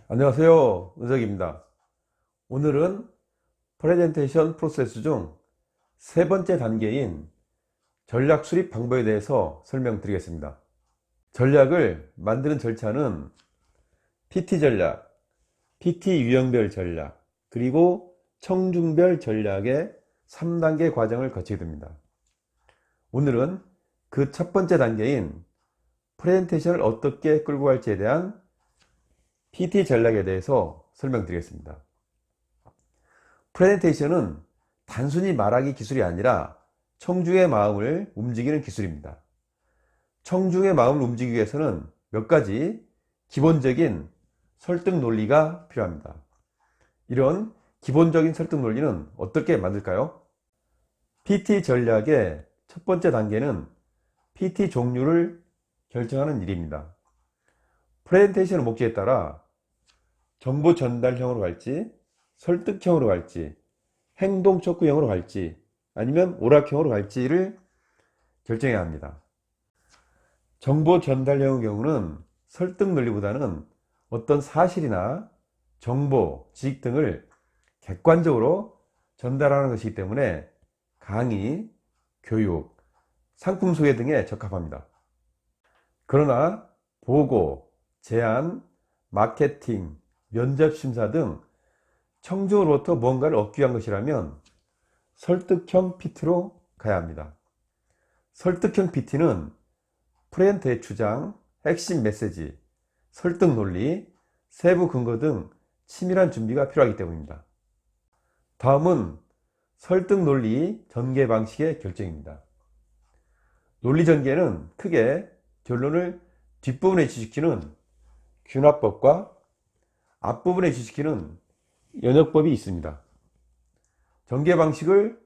안녕하세요. 은석입니다. 오늘은 프레젠테이션 프로세스 중 세 번째 단계인 전략 수립 방법에 대해서 설명드리겠습니다. 전략을 만드는 절차는 PT 전략, PT 유형별 전략, 그리고 청중별 전략의 3단계 과정을 거치게 됩니다. 오늘은 그 첫 번째 단계인 프레젠테이션을 어떻게 끌고 갈지에 대한 PT 전략에 대해서 설명드리겠습니다. 프레젠테이션은 단순히 말하기 기술이 아니라 청중의 마음을 움직이는 기술입니다. 청중의 마음을 움직이기 위해서는 몇 가지 기본적인 설득 논리가 필요합니다. 이런 기본적인 설득 논리는 어떻게 만들까요? PT 전략의 첫 번째 단계는 PT 종류를 결정하는 일입니다. 프레젠테이션의 목적에 따라 정보 전달형으로 갈지, 설득형으로 갈지, 행동 촉구형으로 갈지, 아니면 오락형으로 갈지를 결정해야 합니다. 정보 전달형의 경우는 설득 논리보다는 어떤 사실이나 정보, 지식 등을 객관적으로 전달하는 것이기 때문에 강의, 교육, 상품 소개 등에 적합합니다. 그러나 보고, 제안, 마케팅, 면접 심사 등 청중으로부터 뭔가를 얻기 위한 것이라면 설득형 PT로 가야 합니다. 설득형 PT는 프레젠테의 주장, 핵심 메시지, 설득 논리, 세부 근거 등 치밀한 준비가 필요하기 때문입니다. 다음은 설득 논리 전개 방식의 결정입니다. 논리 전개는 크게 결론을 뒷부분에 위치시키는 균화법과 앞부분에 위치시키는 연역법이 있습니다. 전개 방식을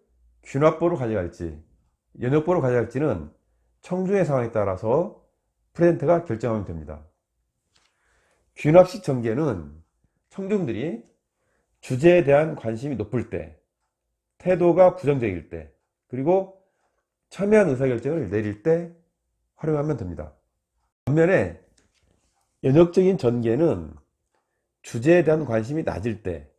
균화법으로 가져갈지 연역법으로 가져갈지는 청중의 상황에 따라서 프레젠터가 결정하면 됩니다. 균합식 전개는 청중들이 주제에 대한 관심이 높을 때, 태도가 부정적일 때, 그리고 첨예한 의사결정을 내릴 때 활용하면 됩니다. 반면에 연역적인 전개는 주제에 대한 관심이 낮을 때,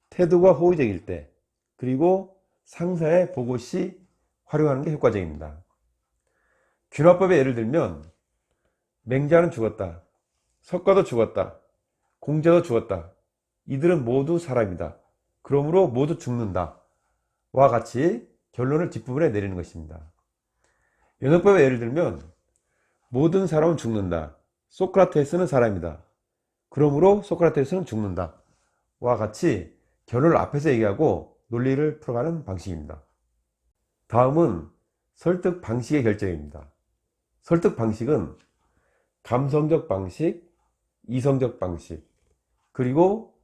태도가 호의적일 때, 그리고 상사의 보고 시 활용하는 게 효과적입니다. 균화법의 예를 들면 맹자는 죽었다, 석가도 죽었다, 공자도 죽었다, 이들은 모두 사람이다, 그러므로 모두 죽는다 와 같이 결론을 뒷부분에 내리는 것입니다. 연역법의 예를 들면 모든 사람은 죽는다, 소크라테스는 사람이다, 그러므로 소크라테스는 죽는다 와 같이 결론을 앞에서 얘기하고 논리를 풀어가는 방식입니다. 다음은 설득 방식의 결정입니다. 설득 방식은 감성적 방식, 이성적 방식, 그리고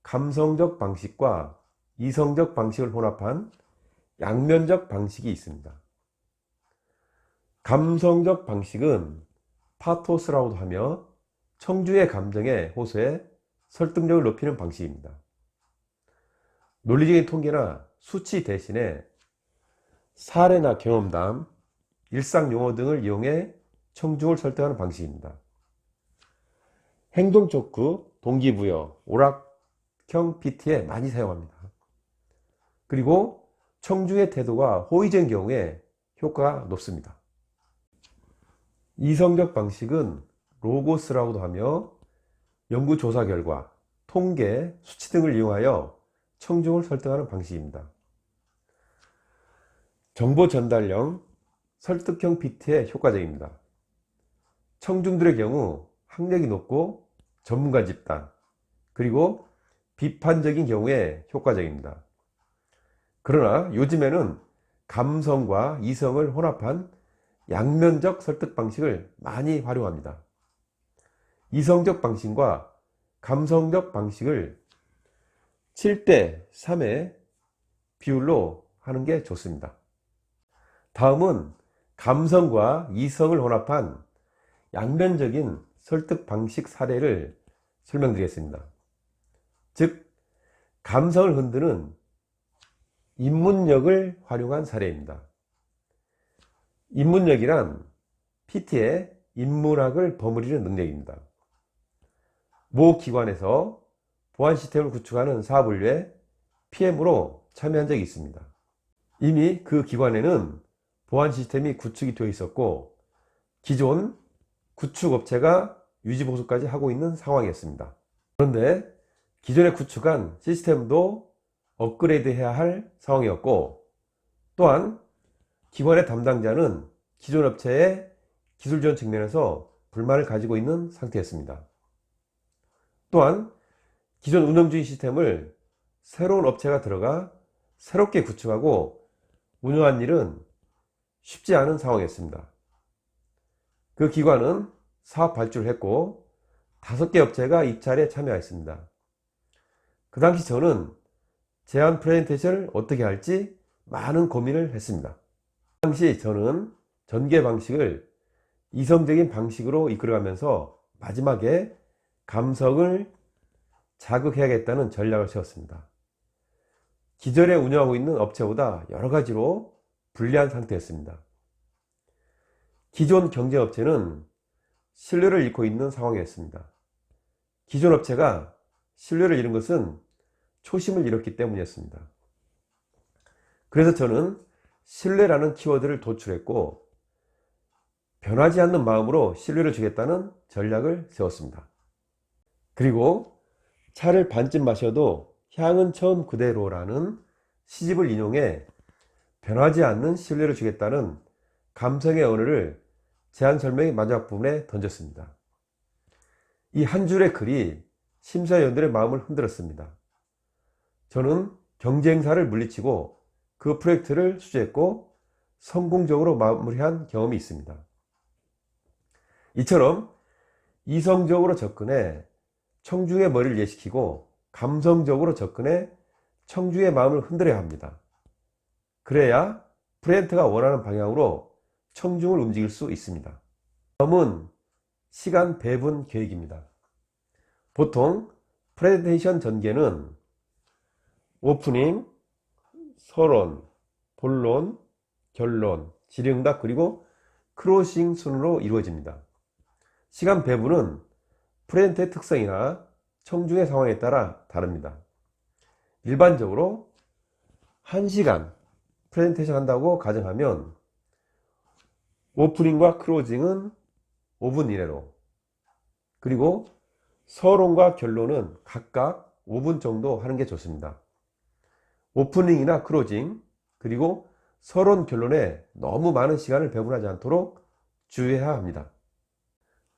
감성적 방식과 이성적 방식을 혼합한 양면적 방식이 있습니다. 감성적 방식은 파토스라고도 하며 청중의 감정에 호소해 설득력을 높이는 방식입니다. 논리적인 통계나 수치 대신에 사례나 경험담, 일상 용어 등을 이용해 청중을 설득하는 방식입니다. 행동 촉구, 동기부여, 오락형 PT에 많이 사용합니다. 그리고 청중의 태도가 호의적인 경우에 효과가 높습니다. 이성적 방식은 로고스라고도 하며 연구조사 결과, 통계, 수치 등을 이용하여 청중을 설득하는 방식입니다. 정보 전달형, 설득형 PT에 효과적입니다. 청중들의 경우 학력이 높고 전문가 집단, 그리고 비판적인 경우에 효과적입니다. 그러나 요즘에는 감성과 이성을 혼합한 양면적 설득 방식을 많이 활용합니다. 이성적 방식과 감성적 방식을 7대 3의 비율로 하는 게 좋습니다. 다음은 감성과 이성을 혼합한 양면적인 설득 방식 사례를 설명드리겠습니다. 즉, 감성을 흔드는 인문력을 활용한 사례입니다. 인문력이란 PT의 인문학을 버무리는 능력입니다. 모 기관에서 보안 시스템을 구축하는 사업을 위해 PM으로 참여한 적이 있습니다. 이미 그 기관에는 보안 시스템이 구축이 되어 있었고 기존 구축 업체가 유지 보수까지 하고 있는 상황이었습니다. 그런데 기존에 구축한 시스템도 업그레이드 해야 할 상황이었고, 또한 기관의 담당자는 기존 업체의 기술 지원 측면에서 불만을 가지고 있는 상태였습니다. 또한 기존 운영 중인 시스템을 새로운 업체가 들어가 새롭게 구축하고 운영한 일은 쉽지 않은 상황이었습니다. 그 기관은 사업 발주를 했고 5개 업체가 입찰에 참여했습니다. 그 당시 저는 제안 프레젠테이션을 어떻게 할지 많은 고민을 했습니다. 그 당시 저는 전개 방식을 이성적인 방식으로 이끌어가면서 마지막에 감성을 자극해야겠다는 전략을 세웠습니다. 기존에 운영하고 있는 업체보다 여러 가지로 불리한 상태였습니다. 기존 경쟁 업체는 신뢰를 잃고 있는 상황이었습니다. 기존 업체가 신뢰를 잃은 것은 초심을 잃었기 때문이었습니다. 그래서 저는 신뢰라는 키워드를 도출했고 변하지 않는 마음으로 신뢰를 주겠다는 전략을 세웠습니다. 그리고 차를 반쯤 마셔도 향은 처음 그대로라는 시집을 인용해 변하지 않는 신뢰를 주겠다는 감성의 언어를 제안 설명의 마지막 부분에 던졌습니다. 이 한 줄의 글이 심사위원들의 마음을 흔들었습니다. 저는 경쟁사를 물리치고 그 프로젝트를 수주했고 성공적으로 마무리한 경험이 있습니다. 이처럼 이성적으로 접근해 청중의 머리를 이해시키고 감성적으로 접근해 청중의 마음을 흔들어야 합니다. 그래야 프레젠터가 원하는 방향으로 청중을 움직일 수 있습니다. 다음은 시간 배분 계획입니다. 보통 프레젠테이션 전개는 오프닝, 서론, 본론, 결론, 질의응답 그리고 클로징 순으로 이루어집니다. 시간 배분은 프레젠터의 특성이나 청중의 상황에 따라 다릅니다. 일반적으로 1시간 프레젠테이션 한다고 가정하면 오프닝과 클로징은 5분 이내로, 그리고 서론과 결론은 각각 5분 정도 하는 게 좋습니다. 오프닝이나 클로징 그리고 서론 결론에 너무 많은 시간을 배분하지 않도록 주의해야 합니다.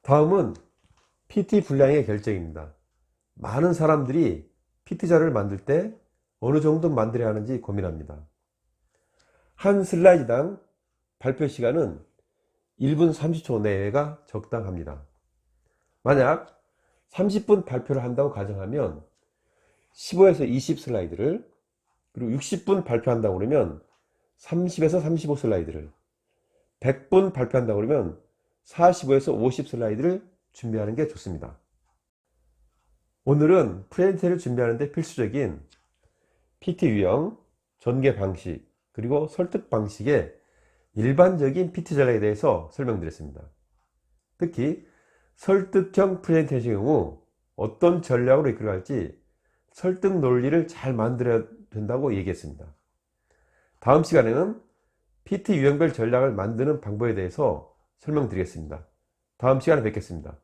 다음은 PT 분량의 결정입니다. 많은 사람들이 PT 자료를 만들 때 어느 정도 만들어야 하는지 고민합니다. 한 슬라이드당 발표 시간은 1분 30초 내외가 적당합니다. 만약 30분 발표를 한다고 가정하면 15에서 20 슬라이드를, 그리고 60분 발표한다고 그러면 30에서 35 슬라이드를, 100분 발표한다고 그러면 45에서 50 슬라이드를 준비하는 게 좋습니다. 오늘은 프레젠테이션을 준비하는데 필수적인 PT 유형, 전개 방식, 그리고 설득 방식의 일반적인 PT 전략에 대해서 설명드렸습니다. 특히 설득형 프레젠테이션의 경우 어떤 전략으로 이끌어갈지 설득 논리를 잘 만들어야 된다고 얘기했습니다. 다음 시간에는 PT 유형별 전략을 만드는 방법에 대해서 설명드리겠습니다. 다음 시간에 뵙겠습니다.